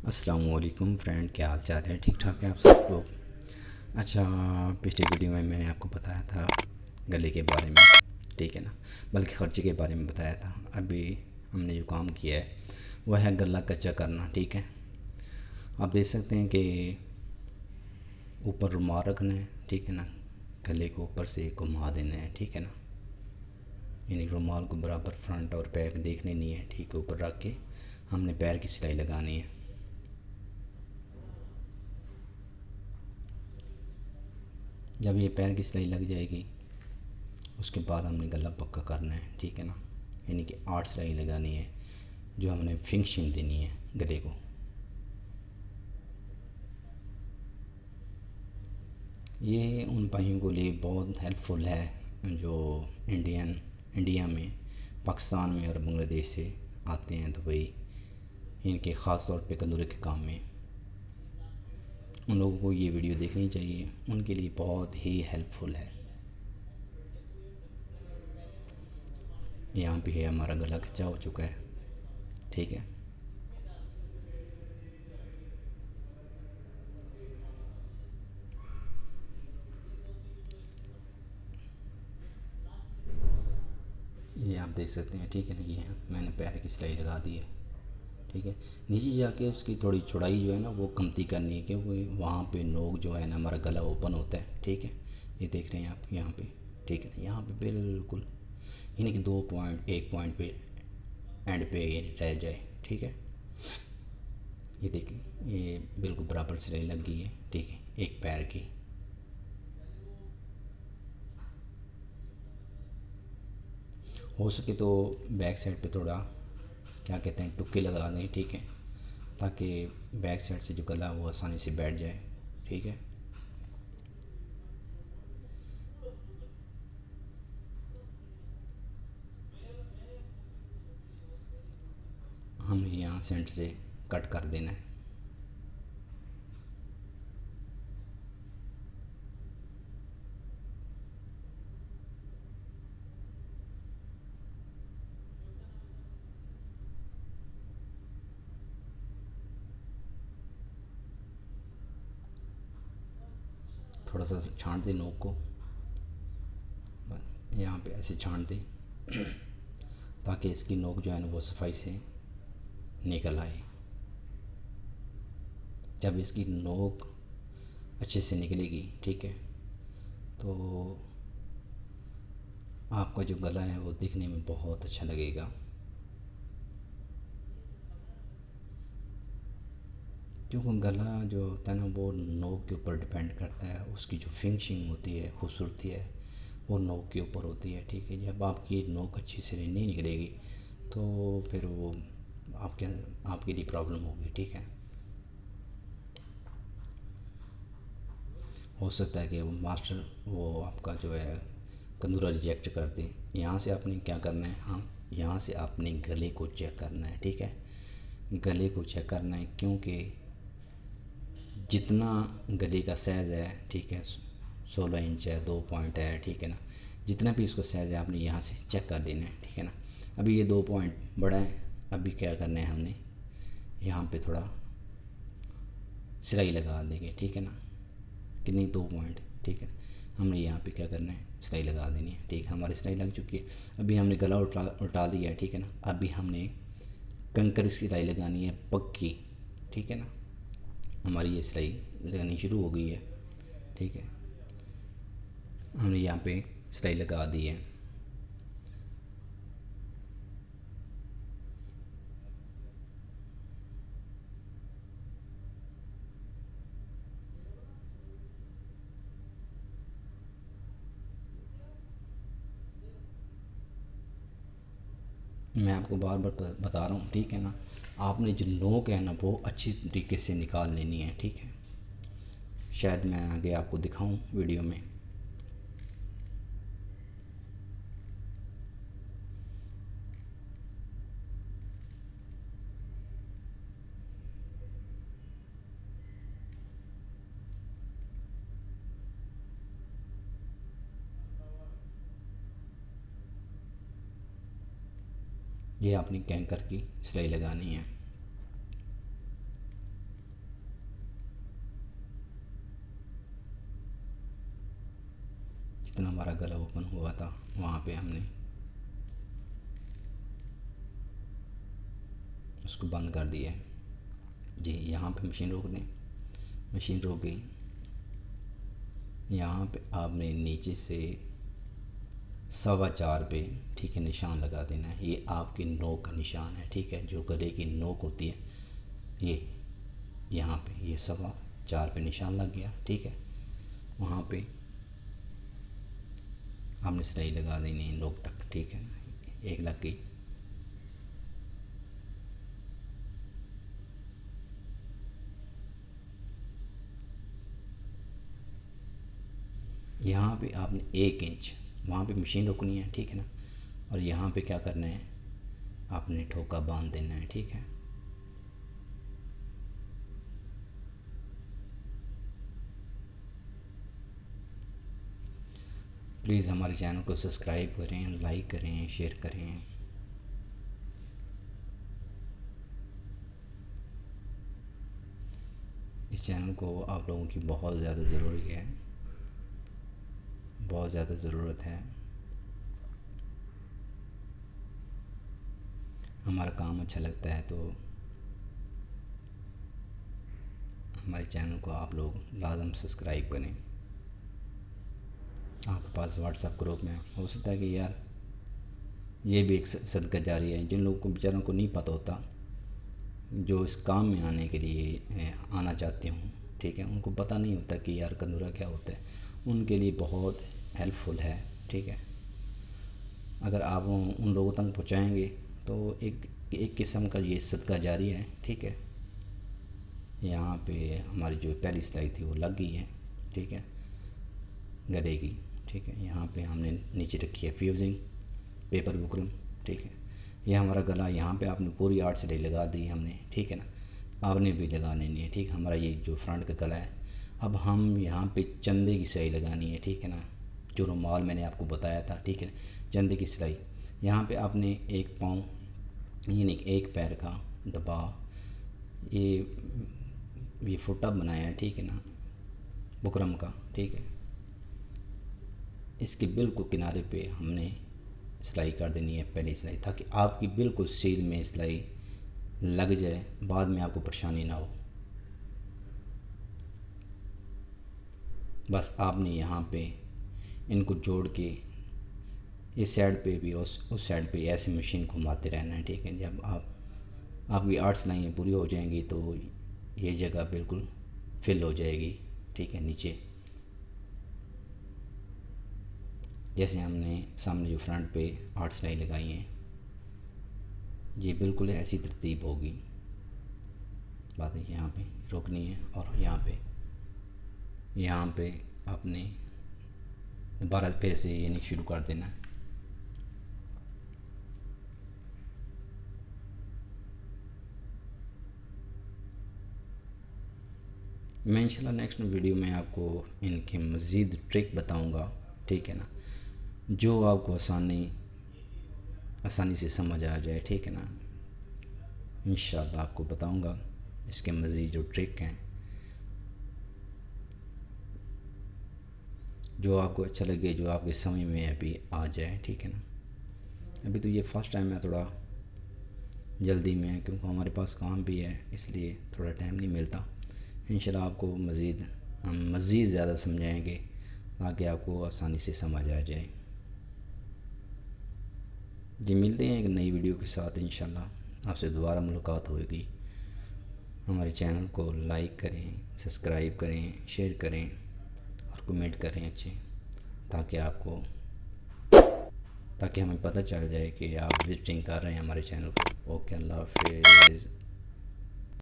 अस्सलाम वालेकुम फ्रेंड, क्या हाल चाल है? ठीक ठाक है आप सब लोग? अच्छा, पिछली वीडियो में मैंने आपको बताया था गले के बारे में, ठीक है ना, बल्कि खर्चे के बारे में बताया था। अभी हमने जो काम किया है वह है गला कच्चा करना, ठीक है। आप देख सकते हैं कि ऊपर रुमाल रखना है, ठीक है ना, गले को ऊपर से घुमा देना है, ठीक है ना, यानी रुमाल को बराबर फ्रंट और बैक देखने नहीं है, ठीक है। ऊपर रख के हमने पैर की सिलाई लगानी है। जब ये पैर की सिलाई लग जाएगी उसके बाद हमने गला पक्का करना है, ठीक है ना, यानी कि 8 सिलाई लगानी है जो हमने फिनिशिंग देनी है गले को। ये उन भाइयों के लिए बहुत हेल्पफुल है जो इंडिया में, पाकिस्तान में और बांग्लादेश से आते हैं दुबई, इनके ख़ास तौर पे कंदूरे के काम में। उन लोगों को ये वीडियो देखनी चाहिए, उनके लिए बहुत ही हेल्पफुल है। यहाँ पे है हमारा गला कच्चा हो चुका है, ठीक है। ये आप देख सकते हैं, ठीक है ना, ये है मैंने पैर की सिलाई लगा दी है, ठीक है। नीचे जाके उसकी थोड़ी चौड़ाई जो है ना वो कमती करनी है, क्योंकि वहाँ पे नोक जो है ना हमारा गला ओपन होता है, ठीक है। ये देख रहे हैं आप यहाँ पे, ठीक है ना, यहाँ पे बिल्कुल यानी कि 2 पॉइंट 1 पॉइंट पे एंड पे ये रह जाए, ठीक है। ये देखिए, ये बिल्कुल बराबर सिलाई लग गई है, ठीक है, एक पैर की। हो सके तो बैक साइड पे थोड़ा क्या कहते हैं टुक्के लगा दें, ठीक है, ताकि बैक साइड से जो गला है वो आसानी से बैठ जाए, ठीक है। हमें यहाँ सेंटर से कट कर देना है। थोड़ा सा छांट दें नोक को, यहाँ पे ऐसे छांट दें ताकि इसकी नोक जो है ना वो सफाई से निकल आए। जब इसकी नोक अच्छे से निकलेगी, ठीक है, तो आपका जो गला है वो दिखने में बहुत अच्छा लगेगा। क्योंकि गला जो होता है ना वो नोक के ऊपर डिपेंड करता है, उसकी जो फिनिशिंग होती है, खूबसूरती है, वो नोक के ऊपर होती है, ठीक है। जब आपकी नोक अच्छी से नहीं निकलेगी तो फिर वो आपके आपके लिए प्रॉब्लम होगी, ठीक है। हो सकता है कि वो मास्टर वो आपका जो है कंदूरा रिजेक्ट कर दे। यहाँ से आपने क्या करना है, हाँ, यहाँ से आपने गले को चेक करना है, ठीक है। गले को चेक करना है क्योंकि जितना गले का साइज़ है, ठीक है, 16 इंच है, 2 पॉइंट है, ठीक है ना, जितना भी इसको साइज़ है आपने यहाँ से चेक कर लेना है, ठीक है ना। अभी ये 2 पॉइंट बड़ा है, अभी क्या करना है हमने यहाँ पे थोड़ा सिलाई लगा देंगे, ठीक है ना, कितनी 2 पॉइंट, ठीक है। हमने यहाँ पे क्या करना है सिलाई लगा देनी है, ठीक है। हमारी सिलाई लग चुकी है। अभी हमने गला उल्टा उल्टा दिया है, ठीक है ना। अभी हमने कंकर की सिलाई लगानी है पक्की, ठीक है ना। हमारी ये सिलाई लगनी शुरू हो गई है, ठीक है। हमने यहाँ पे सिलाई लगा दी है। मैं आपको बार बार बता रहा हूँ, ठीक है ना, आपने जो नोक है ना वो अच्छी तरीके से निकाल लेनी है, ठीक है। शायद मैं आगे आपको दिखाऊं वीडियो में। ये आपने कैंकर की सिलाई लगानी है। जितना हमारा गला ओपन हुआ था वहाँ पे हमने उसको बंद कर दिया है जी। यहाँ पे मशीन रोक दें, मशीन रोक गई। यहाँ पे आपने नीचे से 4.25 पे ठीक है निशान लगा देना है। ये आपकी नोक का निशान है ठीक है, जो गले की नोक होती है ये यहाँ पे ये 4.25 पे निशान लग गया ठीक है। वहाँ पे आपने सिलाई लगा देनी है नोक तक ठीक है ना, एक लग गई। यहाँ पे आपने 1 इंच वहाँ पे मशीन रोकनी है ठीक है ना, और यहाँ पे क्या करना है आपने ठोका बांध देना है ठीक है। प्लीज़ हमारे चैनल को सब्सक्राइब करें, लाइक करें, शेयर करें। इस चैनल को आप लोगों की बहुत ज़्यादा ज़रूरी है, बहुत ज़्यादा ज़रूरत है। हमारा काम अच्छा लगता है तो हमारे चैनल को आप लोग लाजम सब्सक्राइब करें। आपके पास व्हाट्सएप ग्रुप में हो सकता है कि यार ये भी एक सदका जारी है। जिन लोगों को बेचारों को नहीं पता होता, जो इस काम में आने के लिए आना चाहते हूँ ठीक है, उनको पता नहीं होता कि यार कंदूरा क्या होता है, उनके लिए बहुत हेल्पफुल है ठीक है। अगर आप उन लोगों तक पहुँचाएँगे तो एक किस्म का ये सदका जारी है ठीक है। यहाँ पे हमारी जो पहली सिलाई थी वो लग गई है ठीक है गले की ठीक है। यहाँ पे हमने नीचे रखी है फ्यूजिंग पेपर बुकरम ठीक है। ये हमारा गला, यहाँ पे आपने पूरी 8 सिलाई लगा दी हमने ठीक है ना, आपने भी लगा लेनी है ठीक। हमारा ये जो फ्रंट का गला है, अब हम यहाँ पे चंदे की सिलाई लगानी है ठीक है ना, जो रुमाल मैंने आपको बताया था ठीक है। चंदे की सिलाई यहाँ पे आपने एक पाँव यानी एक पैर का दबाव ये फुटा बनाया है ठीक है ना बुकरम का ठीक है। इसके बिल्कुल किनारे पे हमने सिलाई कर देनी है पहली सिलाई, ताकि आपकी बिल्कुल सील में सिलाई लग जाए, बाद में आपको परेशानी ना हो। बस आपने यहाँ पे इनको जोड़ के इस साइड पे भी उस साइड पे ऐसे मशीन घुमाते रहना है ठीक है। जब आपकी 8 सिलाइयाँ पूरी हो जाएंगी तो ये जगह बिल्कुल फिल हो जाएगी ठीक है। नीचे जैसे हमने सामने जो फ्रंट पे 8 सिलाई लगाई हैं, ये बिल्कुल ऐसी तरतीब होगी। बात है यहाँ पे रोकनी है और यहाँ पे आपने दोबारा फिर से यानी शुरू कर देना है। मैं इंशाल्लाह नेक्स्ट वीडियो में आपको इनकी मज़ीद ट्रिक बताऊंगा ठीक है ना, जो आपको आसानी से समझ आ जाए ठीक है ना। इंशाल्लाह आपको बताऊंगा इसके मज़ीद जो ट्रिक हैं, जो आपको अच्छा लगे, जो आपके समझ में अभी आ जाए ठीक है ना। अभी तो ये फर्स्ट टाइम है, थोड़ा जल्दी में है क्योंकि हमारे पास काम भी है, इसलिए थोड़ा टाइम नहीं मिलता। इंशाल्लाह आपको मज़ीद ज़्यादा समझाएंगे ताकि आपको आसानी से समझ आ जाए। जी मिलते हैं एक नई वीडियो के साथ इंशाल्लाह, आपसे दोबारा मुलाकात होगी। हमारे चैनल को लाइक करें, सब्सक्राइब करें, शेयर करें और कमेंट करें अच्छे, ताकि हमें पता चल जाए कि आप विजिटिंग कर रहे हैं हमारे चैनल को। ओके, अल्लाह हाफिज़।